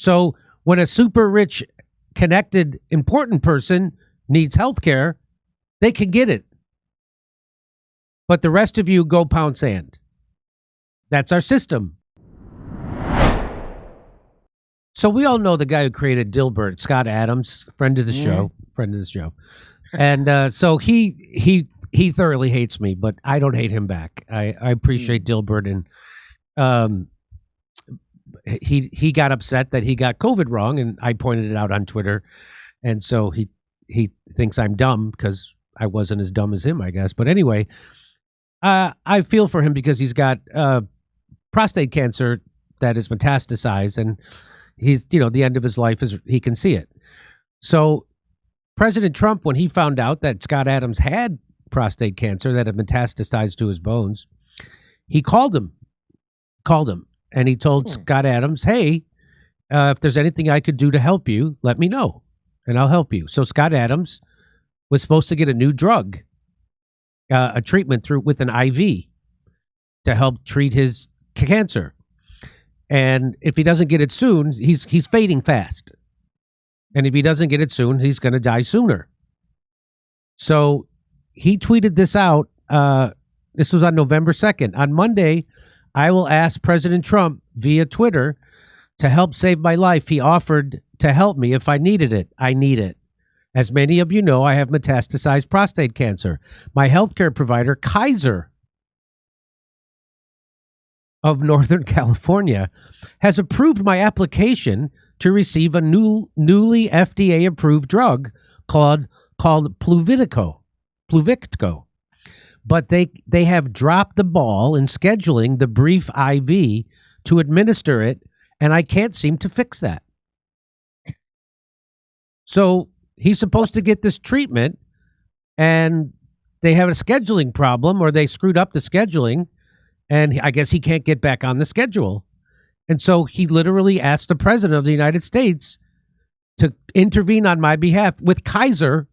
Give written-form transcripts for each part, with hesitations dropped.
So when a super rich, connected, important person needs health care, they can get it. But the rest of you go pound sand. That's our system. So we all know the guy who created Dilbert, Scott Adams, friend of the show. And so he thoroughly hates me, but I don't hate him back. I appreciate Dilbert, and he got upset that he got COVID wrong, and I pointed it out on Twitter, and so he thinks I'm dumb because I wasn't as dumb as him, I guess. But anyway, I feel for him because he's got prostate cancer that is metastasized, and he's, the end of his life is, he can see it. So President Trump, when he found out that Scott Adams had prostate cancer that had metastasized to his bones, he called him, and he told Scott Adams, hey, if there's anything I could do to help you, let me know, and I'll help you. So Scott Adams was supposed to get a new drug, a treatment with an IV to help treat his cancer. And if he doesn't get it soon, he's fading fast. And if he doesn't get it soon, he's going to die sooner. So he tweeted this out. This was on November 2nd. On Monday, I will ask President Trump via Twitter to help save my life. He offered to help me if I needed it. I need it. As many of you know, I have metastasized prostate cancer. My healthcare provider, Kaiser of Northern California, has approved my application to receive a newly FDA-approved drug called Pluvicto. But they have dropped the ball in scheduling the brief IV to administer it, and I can't seem to fix that. So he's supposed to get this treatment, and they have a scheduling problem, or they screwed up the scheduling, and I guess he can't get back on the schedule. And so he literally asked the president of the United States to intervene on my behalf with Kaiser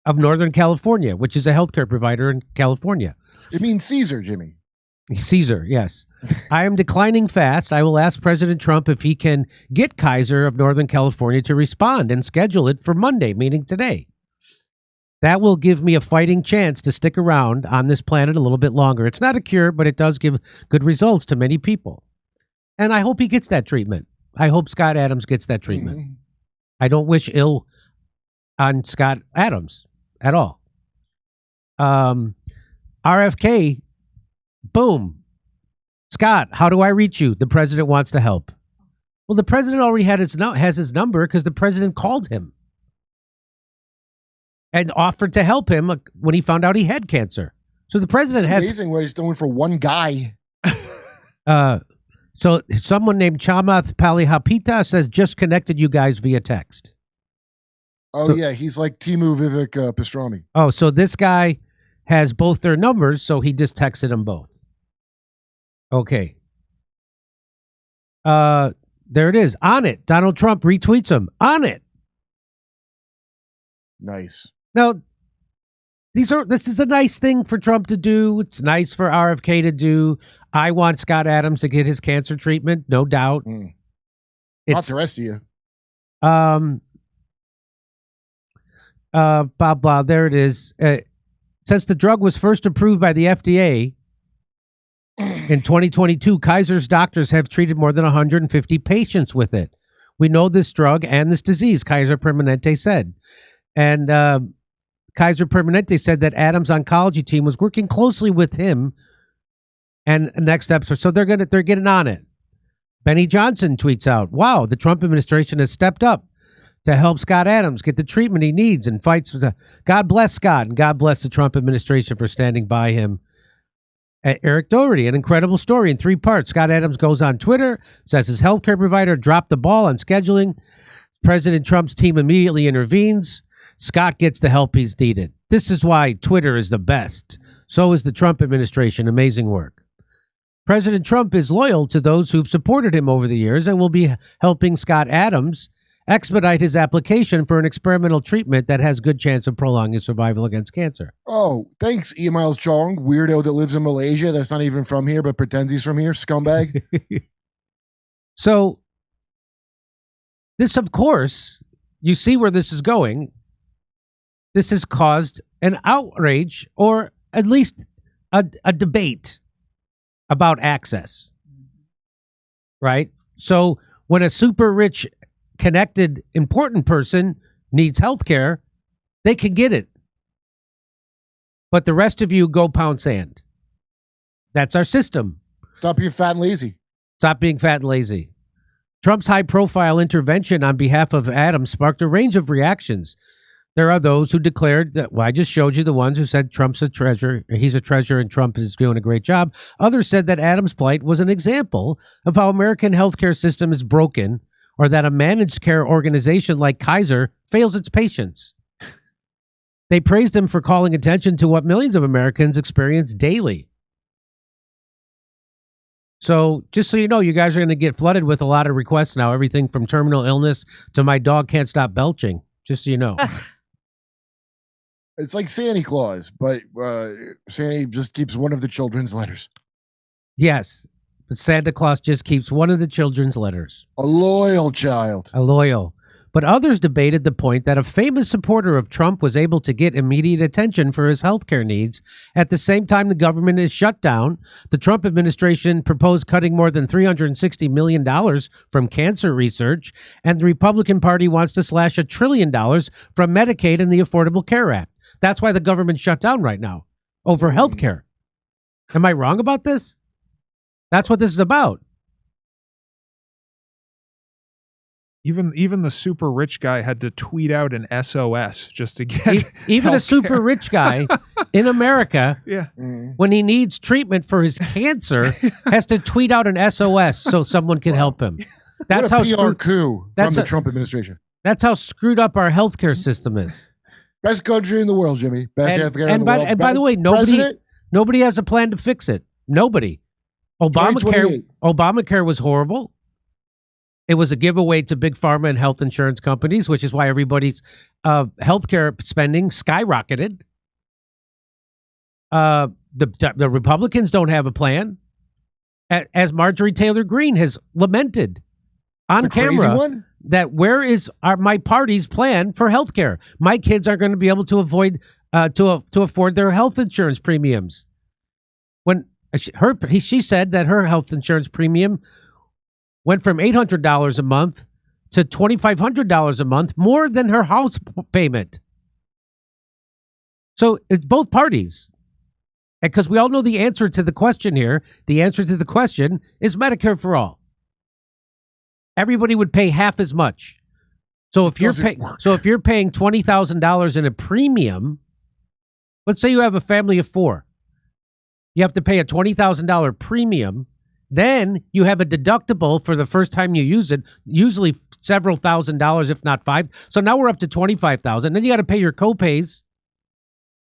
of Northern California, which is a healthcare provider in California. It means Caesar, Jimmy. Caesar, yes. I am declining fast. I will ask President Trump if he can get Kaiser of Northern California to respond and schedule it for Monday, meaning today. That will give me a fighting chance to stick around on this planet a little bit longer. It's not a cure, but it does give good results to many people. And I hope he gets that treatment. I hope Scott Adams gets that treatment. Mm-hmm. I don't wish ill on Scott Adams at all. RFK, boom. Scott, how do I reach you? The president wants to help. Well, the president already has his number because the president called him and offered to help him when he found out he had cancer. So the president it's amazing what he's doing for one guy. So someone named Chamath Palihapita says, just connected you guys via text. Oh, so, yeah. He's like Timu Vivek Pastrami. Oh, so this guy has both their numbers, so he just texted them both. Okay. There it is. On it. Donald Trump retweets him. On it. Nice. Now, this is a nice thing for Trump to do. It's nice for RFK to do. I want Scott Adams to get his cancer treatment, no doubt. Not the rest of you. Blah, blah, there it is. Since the drug was first approved by the FDA in 2022, Kaiser's doctors have treated more than 150 patients with it. We know this drug and this disease, Kaiser Permanente said. And Kaiser Permanente said that Adams' oncology team was working closely with him. And next steps, so they're getting on it. Benny Johnson tweets out, "Wow, the Trump administration has stepped up to help Scott Adams get the treatment he needs and fights for God bless Scott and God bless the Trump administration for standing by him." Eric Doherty, an incredible story in 3 parts. Scott Adams goes on Twitter, says his healthcare provider dropped the ball on scheduling. President Trump's team immediately intervenes. Scott gets the help he's needed. This is why Twitter is the best. So is the Trump administration. Amazing work. President Trump is loyal to those who've supported him over the years and will be helping Scott Adams expedite his application for an experimental treatment that has good chance of prolonging his survival against cancer. Oh, thanks, E. Miles Chong, weirdo that lives in Malaysia that's not even from here but pretends he's from here, scumbag. So This, of course, you see where this is going. This has caused an outrage, or at least a debate about access. Right? So when a super rich, connected, important person needs health care, they can get it. But the rest of you go pound sand. That's our system. Stop being fat and lazy. Stop being fat and lazy. Trump's high-profile intervention on behalf of Adams sparked a range of reactions. There are those who declared that, well, I just showed you the ones who said Trump's a treasure, he's a treasure, and Trump is doing a great job. Others said that Adams' plight was an example of how American healthcare system is broken, or that a managed care organization like Kaiser fails its patients. They praised him for calling attention to what millions of Americans experience daily. So just so you know, you guys are going to get flooded with a lot of requests now, everything from terminal illness to my dog can't stop belching, just so you know. It's like Santa Claus, but Santa just keeps one of the children's letters. Yes, but Santa Claus just keeps one of the children's letters. A loyal child. A loyal. But others debated the point that a famous supporter of Trump was able to get immediate attention for his healthcare needs. At the same time the government is shut down, the Trump administration proposed cutting more than $360 million from cancer research, and the Republican Party wants to slash $1 trillion from Medicaid and the Affordable Care Act. That's why the government shut down right now, over healthcare. Am I wrong about this? That's what this is about. Even the super rich guy had to tweet out an SOS just to get even a super rich guy in America, when he needs treatment for his cancer, has to tweet out an SOS so someone can help him. That's how PR coup from the Trump administration. That's how screwed up our healthcare system is. Best country in the world, Jimmy. Best healthcare in the world. And by the way, nobody has a plan to fix it. Nobody. Obamacare was horrible. It was a giveaway to big pharma and health insurance companies, which is why everybody's healthcare spending skyrocketed. The Republicans don't have a plan, as Marjorie Taylor Greene has lamented on camera. That where is my party's plan for healthcare? My kids are going to be able to avoid to afford their health insurance premiums. When she said that her health insurance premium went from $800 a month to $2,500 a month, more than her house payment. So it's both parties. And because we all know the answer to the question here, the answer to the question is Medicare for all. Everybody would pay half as much. So if you're paying $20,000 in a premium, let's say you have a family of 4. You have to pay a $20,000 premium. Then you have a deductible for the first time you use it, usually several $1,000s, if not 5. So now we're up to $25,000. Then you got to pay your copays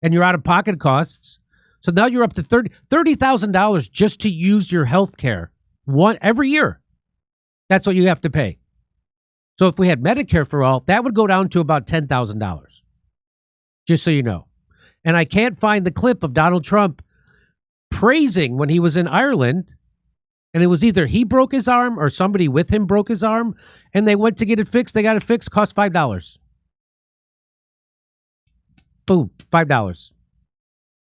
and your out-of-pocket costs. So now you're up to $30,000 just to use your health care every year. That's what you have to pay. So if we had Medicare for all, that would go down to about $10,000. Just so you know. And I can't find the clip of Donald Trump praising when he was in Ireland. And it was either he broke his arm or somebody with him broke his arm, and they went to get it fixed. They got it fixed, cost $5. Boom, $5.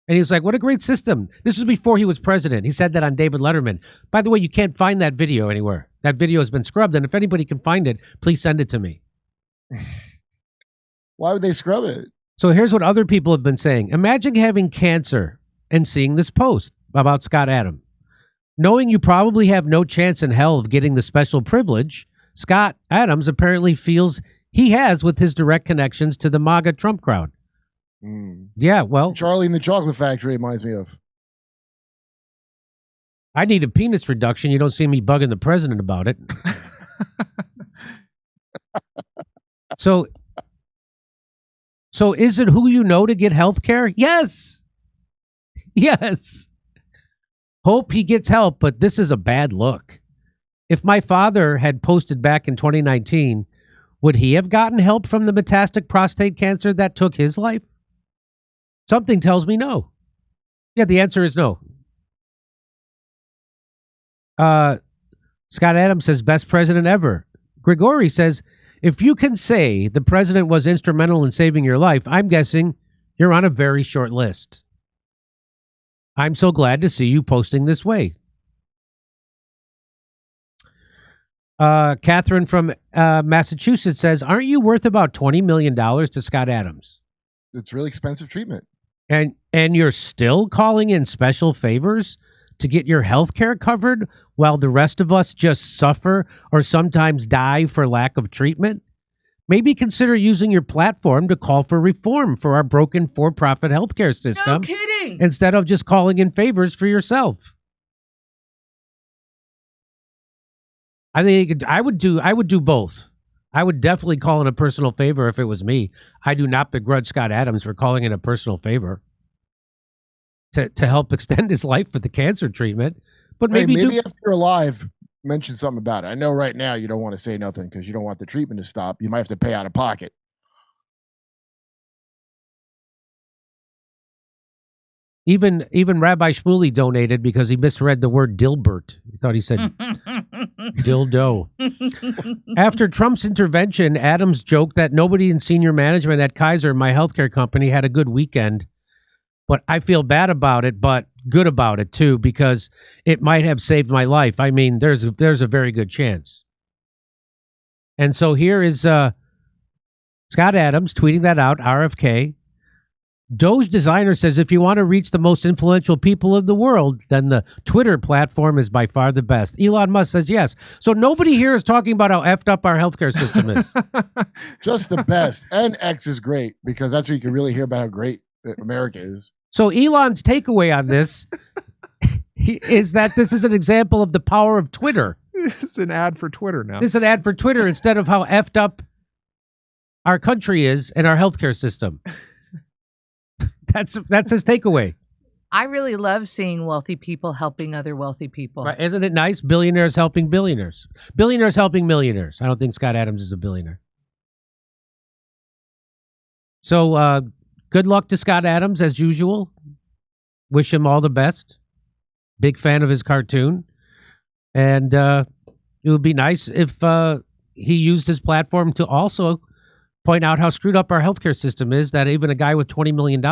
And he was like, what a great system. This was before he was president. He said that on David Letterman. By the way, you can't find that video anywhere. That video has been scrubbed, and if anybody can find it, please send it to me. Why would they scrub it? So here's what other people have been saying. Imagine having cancer and seeing this post about Scott Adams. Knowing you probably have no chance in hell of getting the special privilege, Scott Adams apparently feels he has with his direct connections to the MAGA Trump crowd. Yeah, well... Charlie in the Chocolate Factory reminds me of. I need a penis reduction. You don't see me bugging the president about it. So is it who you know to get health care? Yes. Yes. Hope he gets help, but this is a bad look. If my father had posted back in 2019, would he have gotten help from the metastatic prostate cancer that took his life? Something tells me no. Yeah, the answer is no. Scott Adams says, best president ever. Grigori says, if you can say the president was instrumental in saving your life, I'm guessing you're on a very short list. I'm so glad to see you posting this way. Catherine from Massachusetts says, aren't you worth about $20 million to Scott Adams? It's really expensive treatment. And you're still calling in special favors to get your health care covered while the rest of us just suffer or sometimes die for lack of treatment? Maybe consider using your platform to call for reform for our broken for-profit healthcare system. No kidding. Instead of just calling in favors for yourself. I think I would do both. I would definitely call in a personal favor if it was me. I do not begrudge Scott Adams for calling in a personal favor to help extend his life with the cancer treatment. But maybe after you're alive, mention something about it. I know right now you don't want to say nothing because you don't want the treatment to stop. You might have to pay out of pocket. Even Rabbi Shmuley donated because he misread the word Dilbert. He thought he said dildo. After Trump's intervention, Adams joked that nobody in senior management at Kaiser, my healthcare company, had a good weekend. But I feel bad about it, but good about it too, because it might have saved my life. I mean, there's a very good chance. And so here is Scott Adams tweeting that out, RFK. Doge designer says if you want to reach the most influential people of the world, then the Twitter platform is by far the best. Elon Musk says yes. So nobody here is talking about how effed up our healthcare system is. Just the best. And X is great because that's where you can really hear about how great America is. So Elon's takeaway on this is that this is an example of the power of Twitter. This is an ad for Twitter now. This is an ad for Twitter instead of how effed up our country is and our healthcare system. That's his takeaway. I really love seeing wealthy people helping other wealthy people. Right. Isn't it nice? Billionaires helping billionaires. Billionaires helping millionaires. I don't think Scott Adams is a billionaire. So good luck to Scott Adams as usual. Wish him all the best. Big fan of his cartoon. And it would be nice if he used his platform to also point out how screwed up our healthcare system is, that even a guy with $20 million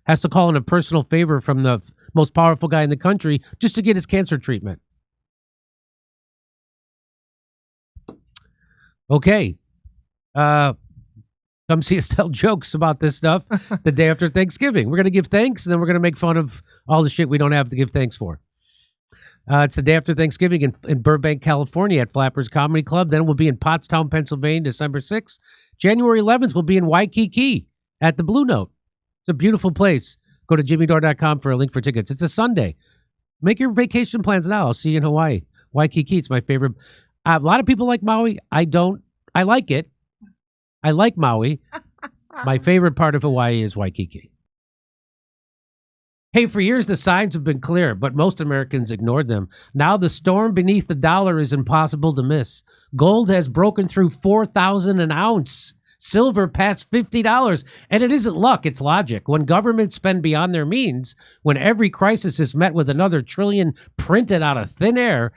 has to call in a personal favor from the most powerful guy in the country just to get his cancer treatment. Okay. Come see us tell jokes about this stuff the day after Thanksgiving. We're going to give thanks, and then we're going to make fun of all the shit we don't have to give thanks for. It's the day after Thanksgiving in Burbank, California at Flappers Comedy Club. Then we'll be in Pottstown, Pennsylvania, December 6th. January 11th, we'll be in Waikiki at the Blue Note. It's a beautiful place. Go to jimmydore.com for a link for tickets. It's a Sunday. Make your vacation plans now. I'll see you in Hawaii. Waikiki, it's my favorite. A lot of people like Maui. I don't. I like it. I like Maui. My favorite part of Hawaii is Waikiki. Hey, for years the signs have been clear, but most Americans ignored them. Now the storm beneath the dollar is impossible to miss. Gold has broken through $4,000 an ounce. Silver past $50. And it isn't luck, it's logic. When governments spend beyond their means, when every crisis is met with another trillion printed out of thin air,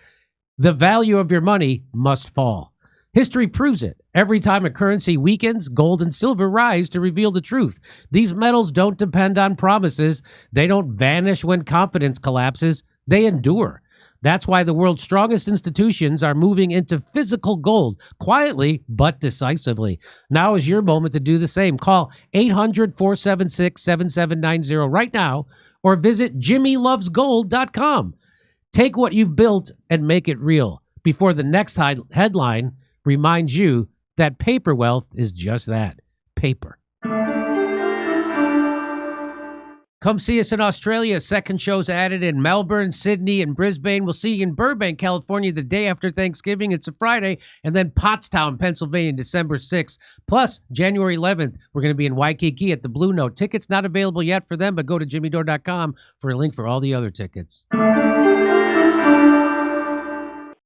the value of your money must fall. History proves it. Every time a currency weakens, gold and silver rise to reveal the truth. These metals don't depend on promises. They don't vanish when confidence collapses. They endure. That's why the world's strongest institutions are moving into physical gold, quietly but decisively. Now is your moment to do the same. Call 800-476-7790 right now or visit jimmylovesgold.com. Take what you've built and make it real before the next headline reminds you that paper wealth is just that, paper. Come see us in Australia. Second show's added in Melbourne, Sydney, and Brisbane. We'll see you in Burbank, California, the day after Thanksgiving. It's a Friday. And then Pottstown, Pennsylvania, December 6th. Plus, January 11th, we're going to be in Waikiki at the Blue Note. Tickets not available yet for them, but go to jimmydore.com for a link for all the other tickets.